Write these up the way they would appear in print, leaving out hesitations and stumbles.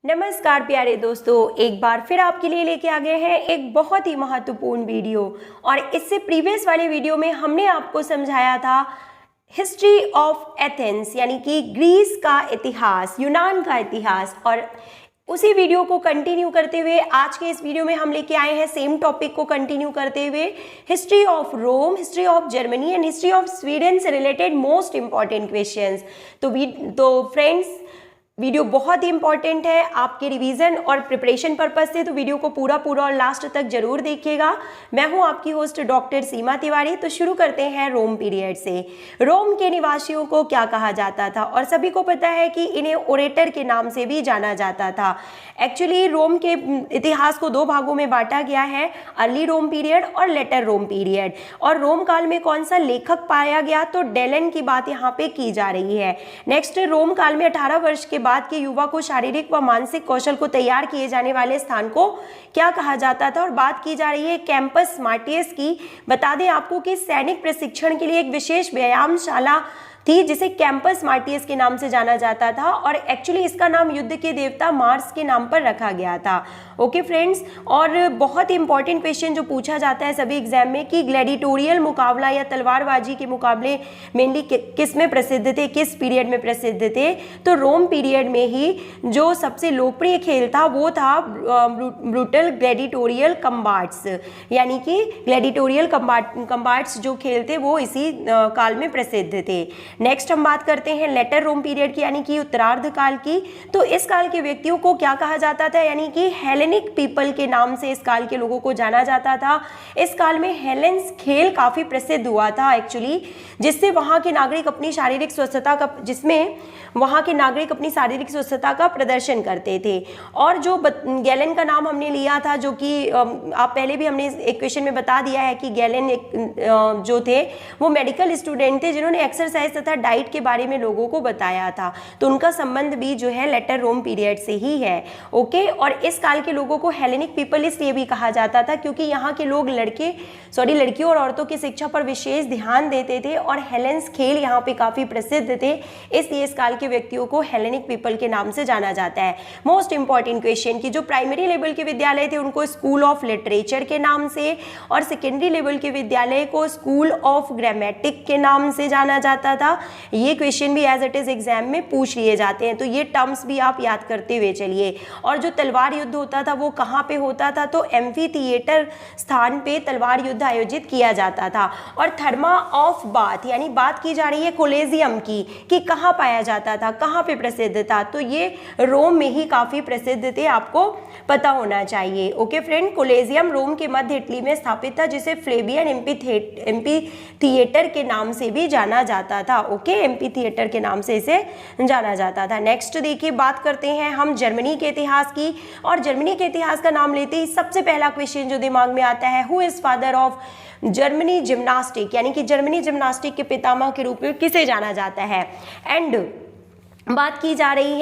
नमस्कार प्यारे दोस्तों, एक बार फिर आपके लिए लेके आ गए हैं एक बहुत ही महत्वपूर्ण वीडियो। और इससे प्रीवियस वाले वीडियो में हमने आपको समझाया था हिस्ट्री ऑफ एथेंस, यानी कि ग्रीस का इतिहास, यूनान का इतिहास। और उसी वीडियो को कंटिन्यू करते हुए आज के इस वीडियो में हम लेके आए हैं सेम टॉपिक को कंटिन्यू करते हुए history of Rome, history of Germany and history of Sweden से रिलेटेड मोस्ट इंपॉर्टेंट क्वेश्चंस। तो फ्रेंड्स, वीडियो बहुत ही इंपॉर्टेंट है आपके रिवीजन और प्रिपरेशन पर्पस से, तो वीडियो को पूरा और लास्ट तक जरूर देखिएगा। मैं हूं आपकी होस्ट डॉक्टर सीमा तिवारी। तो शुरू करते हैं रोम पीरियड से। रोम के निवासियों को क्या कहा जाता था? और सभी को पता है कि इन्हें ओरेटर के नाम से भी जाना जाता था। एक्चुअली रोम के इतिहास को दो भागों में बांटा गया है, अर्ली रोम पीरियड और लेटर रोम पीरियड। और रोम काल में कौन सा लेखक पाया गया? तो डेलन की बात यहाँ पे की जा रही है। नेक्स्ट, रोम काल में 18 वर्ष के बाद के युवा को शारीरिक व मानसिक कौशल को तैयार किए जाने वाले स्थान को क्या कहा जाता था? और बात की जा रही है कैंपस मार्टियस की। बता दें आपको कि सैनिक प्रशिक्षण के लिए एक विशेष व्यायामशाला थी जिसे कैंपस मार्टियस के नाम से जाना जाता था। और एक्चुअली इसका नाम युद्ध के देवता मार्स के नाम पर रखा गया था। ओके फ्रेंड्स, और बहुत इंपॉर्टेंट क्वेश्चन जो पूछा जाता है सभी एग्जाम में कि ग्लैडिटोरियल मुकाबला या तलवारबाजी के मुकाबले मेनली किस में प्रसिद्ध थे, किस पीरियड में प्रसिद्ध थे? तो रोम पीरियड में ही जो सबसे लोकप्रिय खेल था वो था ब्रूटल ग्लैडिटोरियल कम्बाट्स, यानी कि ग्लैडिटोरियल कम्बाट्स जो खेल थे वो इसी काल में प्रसिद्ध थे। नेक्स्ट हम बात करते हैं लेटर रोम पीरियड की, यानी कि उत्तरार्ध काल की। तो इस काल के व्यक्तियों को क्या कहा जाता था? यानी कि हेलेनिक पीपल के नाम से इस काल के लोगों को जाना जाता था। इस काल में हेलेंस खेल काफी प्रसिद्ध हुआ था एक्चुअली, जिससे वहां के नागरिक अपनी शारीरिक स्वस्थता का प्रदर्शन करते थे। और जो गैलन का नाम हमने लिया था, जो कि आप पहले भी हमने एक क्वेश्चन में बता दिया है कि गैलन जो थे वो मेडिकल स्टूडेंट थे जिन्होंने एक्सरसाइज तथा डाइट के बारे में लोगों को बताया था। तो उनका संबंध भी जो है लेटर रोम पीरियड से ही है। ओके, और इस काल के लोगों को हेलेनिक पीपल इसलिए भी कहा जाता था क्योंकि यहाँ के लोग लड़कियों और औरतों की शिक्षा पर विशेष ध्यान देते थे और हेलेंस खेल यहाँ पे काफी प्रसिद्ध थे, इसलिए इस काल के व्यक्तियों को हेलेनिक पीपल के नाम से जाना जाता है। मोस्ट इंपॉर्टेंट क्वेश्चन की जो प्राइमरी लेवल के विद्यालय थे उनको स्कूल ऑफ लिटरेचर के नाम से, और सेकेंडरी लेवल के विद्यालय को स्कूल ऑफ ग्रामेटिक के नाम से जाना जाता था। ये क्वेश्चन भी एज इट इज एग्जाम में पूछ लिए जाते हैं, तो ये टर्म्स भी आप याद करते हुए चलिए। और जो तलवार युद्ध होता था वो कहाँ पे होता था? तो एम्फी थिएटर स्थान पे तलवार युद्ध आयोजित किया जाता था। और थर्मा ऑफ बाथ, यानी बात की जा रही है कोलेजियम की, कि कहाँ पाया जाता था, कहाँ पे प्रसिद्ध था? तो ये रोम में ही काफी प्रसिद्ध थे, आपको पता होना चाहिए। ओके फ्रेंड, कोलेजियम रोम के मध्य इटली में स्थापित था जिसे फ्लेवियन एम्पी थिएटर के नाम से भी जाना जाता था। ओके, एम्पी थिएटर के नाम से इसे जाना जाता था। नेक्स्ट देखिए, बात करते हैं हम जर्मनी के इतिहास की। और जर्मनी के इतिहास का नाम लेते ही सबसे पहला क्वेश्चन जो दिमाग में आता है, who is father of Germany gymnastic, यानी कि जर्मनी जिम्नास्टिक के पितामह के रूप में किसे जाना जाता है? एंड बात की जा रही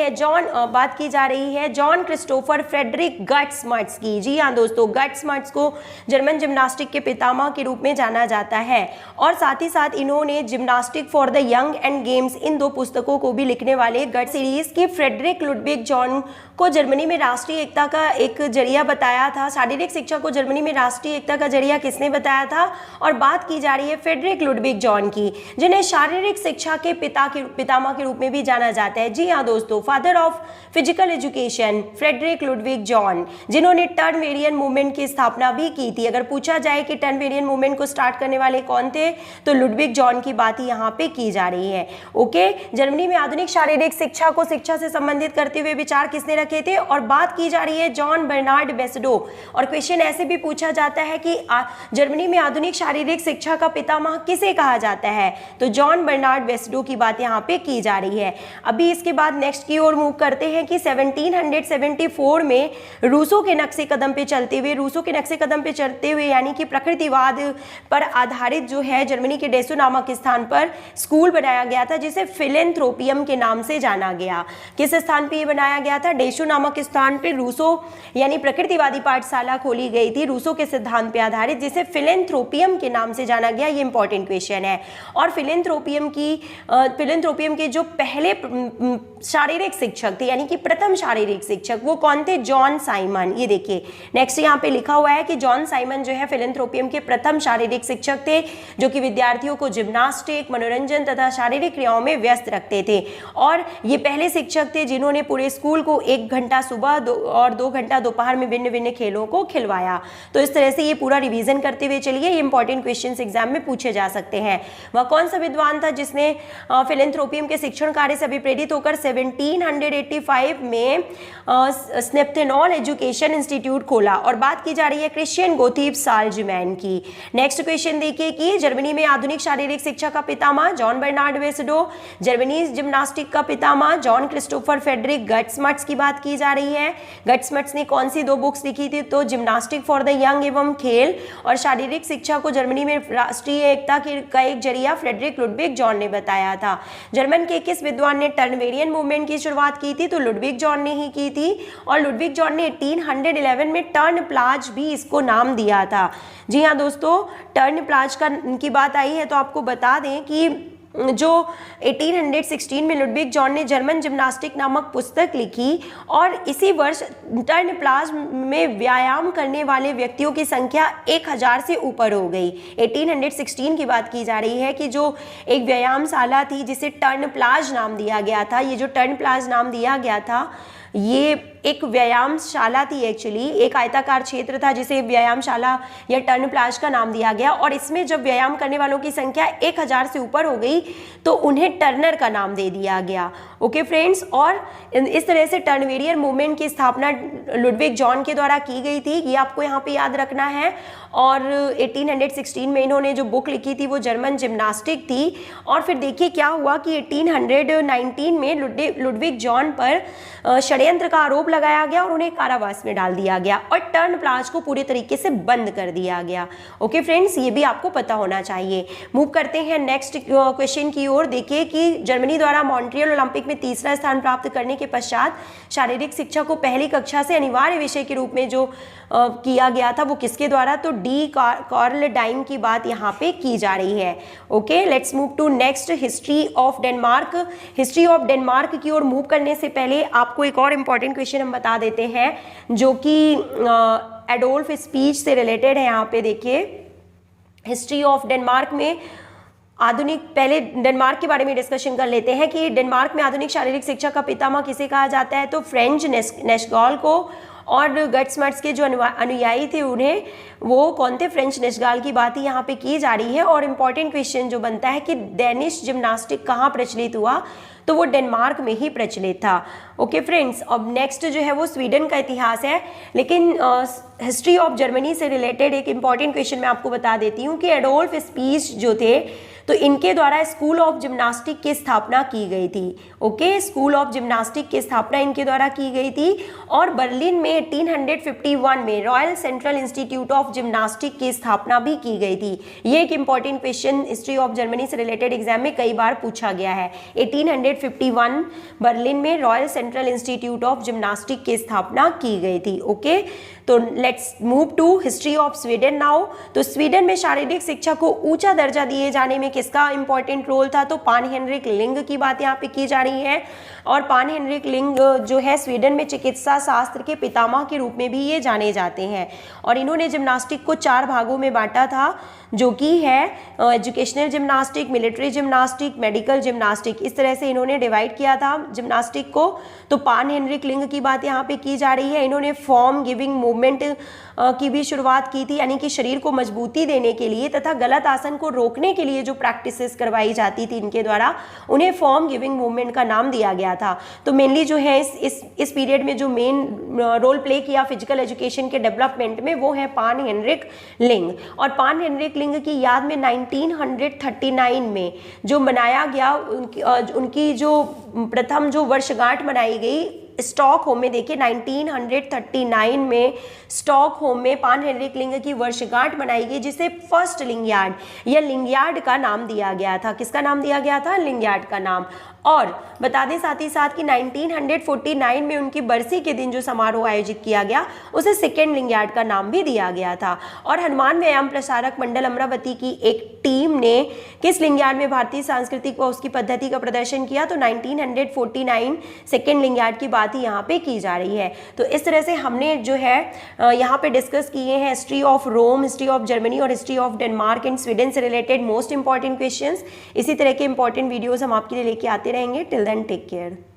है जॉन क्रिस्टोफर फ्रेडरिक गट्समट्स की। जी हाँ दोस्तों, गट्समट्स को जर्मन जिम्नास्टिक के पितामह के रूप में जाना जाता है। और साथ ही साथ इन्होंने gymnastic for the young and games, इन दो पुस्तकों को भी लिखने वाले गट सीरीज की फ्रेडरिक लुडविग जॉन को जर्मनी में राष्ट्रीय एकता का एक जरिया बताया था। शारीरिक शिक्षा को जर्मनी में राष्ट्रीय एकता का जरिया किसने बताया था? और बात की जा रही है फ्रेडरिक लुडविग जॉन की, जिन्हें शारीरिक शिक्षा के पितामह के रूप में भी जाना जाता है। जी हाँ दोस्तों, father of physical education Friedrich Ludwig Jahn, जिन्होंने टर्नवेरियन मूवमेंट की स्थापना भी की थी। अगर पूछा जाए कि टर्नवेरियन मूवमेंट को स्टार्ट करने वाले कौन थे, तो लुडविग जॉन की बात ही यहाँ पे की जा रही है। ओके, जर्मनी में आधुनिक शारीरिक शिक्षा को शिक्षा से संबंधित करते हुए विचार किसने रखे थे? और बात की जा रही है जॉन बर्नार्ड वेस्डो। और क्वेश्चन ऐसे भी पूछा जाता है कि जर्मनी में आधुनिक शारीरिक शिक्षा का पितामह किसे कहा जाता है? तो जॉन बर्नार्ड वेस्डो की बात यहाँ पे की जा रही है। अभी इसके बाद नेक्स्ट की ओर मूव करते हैं कि 1774 में रूसों के नक्शे कदम पे चलते हुए यानी कि प्रकृतिवाद पर आधारित जो है जर्मनी के डेसो नामक स्थान पर स्कूल बनाया गया था, जिसे फिलेंथ्रोपियम के नाम से जाना गया। किस स्थान पे ये बनाया गया था? डेसो नामक स्थान पे रूसो यानी प्रकृतिवादी पाठशाला खोली गई थी रूसों के सिद्धांत पे आधारित, जिसे फिलेंथ्रोपियम के नाम से जाना गया। ये इंपॉर्टेंट क्वेश्चन है। और फिलेंथ्रोपियम के जो पहले शारीरिक शिक्षक थे, यानी कि प्रथम शारीरिक शिक्षक, वो कौन थे? John Simon. ये देखिए नेक्स्ट यहाँ पे लिखा हुआ है कि जॉन साइमन जो है फिलैंथ्रोपियम के प्रथम शारीरिक शिक्षक थे, जो कि विद्यार्थियों को जिम्नास्टिक, मनोरंजन तथा शारीरिक क्रियाओं में व्यस्त रखते थे। और ये पहले शिक्षक थे जिन्होंने पूरे स्कूल को 1 घंटा सुबह और 2 घंटा दोपहर में भिन्न भिन्न खेलों को खिलवाया। तो इस तरह से ये पूरा रिवीजन करते हुए चलिए, ये इंपॉर्टेंट क्वेश्चन एग्जाम में पूछे जा सकते हैं। वह कौन सा विद्वान था जिसने फिलैंथ्रोपियम के शिक्षण कार्य से अभिप्रेरित होकर 1785 में स्नेप्थेनॉल एजुकेशन इंस्टीट्यूट खोला? और बात की जा रही है क्रिश्चियन गोथीफ साल्जमैन की। नेक्स्ट क्वेश्चन देखिए कि जर्मनी में आधुनिक शारीरिक शिक्षा का पितामह जॉन बर्नार्ड वेसडो, जर्मनी जिम्नास्टिक का पितामह जॉन क्रिस्टोफर फ्रेडरिक गट्समट्स की बात की जा रही है। गट्समट्स ने कौन सी 2 बुक्स लिखी थी? तो जिम्नास्टिक फॉर द यंग एवं खेल और शारीरिक शिक्षा को जर्मनी में राष्ट्रीय एकता का एक जरिया फ्रेडरिक लुडविग जॉन ने बताया था। जर्मन के किस विद्वान ने टर्नवेरियन मूवमेंट की शुरुआत की थी? तो लुडविग जॉन ने ही की थी। और लुडविग जॉन ने 1811 में टर्न प्लाज भी इसको नाम दिया था। जी हाँ दोस्तों, टर्न प्लाज की बात आई है तो आपको बता दें कि जो 1816 में लुडविग जॉन ने जर्मन जिम्नास्टिक नामक पुस्तक लिखी और इसी वर्ष टर्न प्लाज में व्यायाम करने वाले व्यक्तियों की संख्या 1000 से ऊपर हो गई। 1816 की बात की जा रही है कि जो एक व्यायामशाला थी जिसे टर्न प्लाज नाम दिया गया था, ये जो टर्न प्लाज नाम दिया गया था ये एक व्यायामशाला थी, एक्चुअली एक आयताकार क्षेत्र था जिसे व्यायामशाला या टर्न प्लाज का नाम दिया गया। और इसमें जब व्यायाम करने वालों की संख्या 1000 से ऊपर हो गई तो उन्हें टर्नर का नाम दे दिया गया। ओके फ्रेंड्स, और इस तरह से टर्नवेरियन मूवमेंट की स्थापना लुडविग जॉन के द्वारा की गई थी, ये आपको यहाँ पे याद रखना है। और 1816 में इन्होंने जो बुक लिखी थी वो जर्मन जिम्नास्टिक थी। और फिर देखिए क्या हुआ कि 1819 में लुडविग जॉन पर षड्यंत्र का आरोप लगाया गया और उन्हें कारावास में डाल दिया गया और टर्न प्लाज को पूरे तरीके से बंद कर दिया गया। ओके फ्रेंड्स, ये भी आपको पता होना चाहिए। मूव करते हैं नेक्स्ट क्वेश्चन की ओर। देखिए कि जर्मनी द्वारा मॉन्ट्रियल ओलंपिक में तीसरा स्थान प्राप्त करने के पश्चात शारीरिक शिक्षा को पहली कक्षा से अनिवार्य विषय के रूप में जो किया गया था वो किसके द्वारा? तो डी कार्ल डाइन की बात यहाँ पे की जा रही है। Okay, let's move to next, history of Denmark. History of Denmark की ओर मूव करने से पहले आपको एक और इम्पॉर्टेंट क्वेश्चन हम बता देते हैं जो कि एडोल्फ स्पीच से रिलेटेड है। यहाँ पे देखिए हिस्ट्री ऑफ डेनमार्क में आधुनिक, पहले डेनमार्क के बारे में डिस्कशन कर लेते हैं कि डेनमार्क में आधुनिक शारीरिक शिक्षा का पितामह किसे कहा जाता है? तो फ्रेंच नेस्गाल को। और गट्समट्स के जो अनुयायी थे उन्हें, वो कौन थे? फ्रेंच नेस्गाल की बात ही यहाँ पे की जा रही है। और इम्पॉर्टेंट क्वेश्चन जो बनता है कि डेनिश जिम्नास्टिक कहाँ प्रचलित हुआ? तो वो डेनमार्क में ही प्रचलित था। ओके फ्रेंड्स, अब नेक्स्ट जो है वो स्वीडन का इतिहास है। लेकिन हिस्ट्री ऑफ जर्मनी से रिलेटेड एक इम्पॉर्टेंट क्वेश्चन मैं आपको बता देती हूँ कि एडोल्फ स्पीच जो थे तो इनके द्वारा स्कूल ऑफ जिम्नास्टिक की स्थापना की गई थी। ओके, स्कूल ऑफ जिम्नास्टिक की स्थापना इनके द्वारा की गई थी। और बर्लिन में 1851 में royal central institute of gymnastic की स्थापना भी की गई थी। ये एक important question history of Germany से रिलेटेड एग्जाम में कई बार पूछा गया है। 1851 बर्लिन में royal central institute of gymnastic की स्थापना की गई थी। ओके, तो let's move to history of Sweden now. तो स्वीडन में शारीरिक शिक्षा को ऊंचा दर्जा दिए जाने में किसका इंपॉर्टेंट रोल था? तो पान हेनरिक लिंग की बात यहाँ पे की जा रही है। और पान हेनरिक लिंग जो है स्वीडन में चिकित्सा शास्त्र के पितामह के रूप में भी ये जाने जाते हैं। और इन्होंने जिम्नास्टिक को 4 भागों में बांटा था, जो कि है educational gymnastic, military gymnastic, medical gymnastic. इस तरह से इन्होंने डिवाइड किया था जिम्नास्टिक को। तो पान हेनरिक लिंग की बात यहाँ पे की जा रही है। इन्होंने फॉर्म गिविंग मूवमेंट की भी शुरुआत की थी, यानी कि शरीर को मजबूती देने के लिए तथा गलत आसन को रोकने के लिए जो प्रैक्टिसेस करवाई जाती थी इनके द्वारा, उन्हें फॉर्म गिविंग मूवमेंट का नाम दिया गया था। तो मेनली जो है इस पीरियड में जो मेन रोल प्ले किया फिजिकल एजुकेशन के डेवलपमेंट में वो है पान हेनरिक लिंग। और पान हेनरिक लिंग की याद में 1939 में जो मनाया गया उनकी जो प्रथम जो वर्षगांठ मनाई गई स्टॉकहोम में। देखिए 1939 में स्टॉकहोम में पान हेनरिक लिंग की वर्षगांठ मनाई गई, जिसे फर्स्ट लिंगयार्ड या लिंगयार्ड का नाम दिया गया था। किसका नाम दिया गया था? लिंगयार्ड का नाम। और बता दें साथ ही साथ कि 1949 में उनकी बरसी के दिन जो समारोह आयोजित किया गया उसे सेकेंड लिंगायत का नाम भी दिया गया था। और हनुमान व्यायाम प्रसारक मंडल अमरावती की एक टीम ने किस लिंगायत में भारतीय सांस्कृतिक व उसकी पद्धति का प्रदर्शन किया, तो 1949 सेकेंड लिंगायत की बात ही यहाँ पे की जा रही है। तो इस तरह से हमने जो है यहाँ पे डिस्कस किए हैं history of Rome, history of Germany और history of Denmark and Sweden से रिलेटेड मोस्ट इंपॉर्टेंट क्वेश्चंस। इसी तरह के इंपॉर्टेंट वीडियोस हम आपके लिए लेके आते रहेंगे। Till then take care.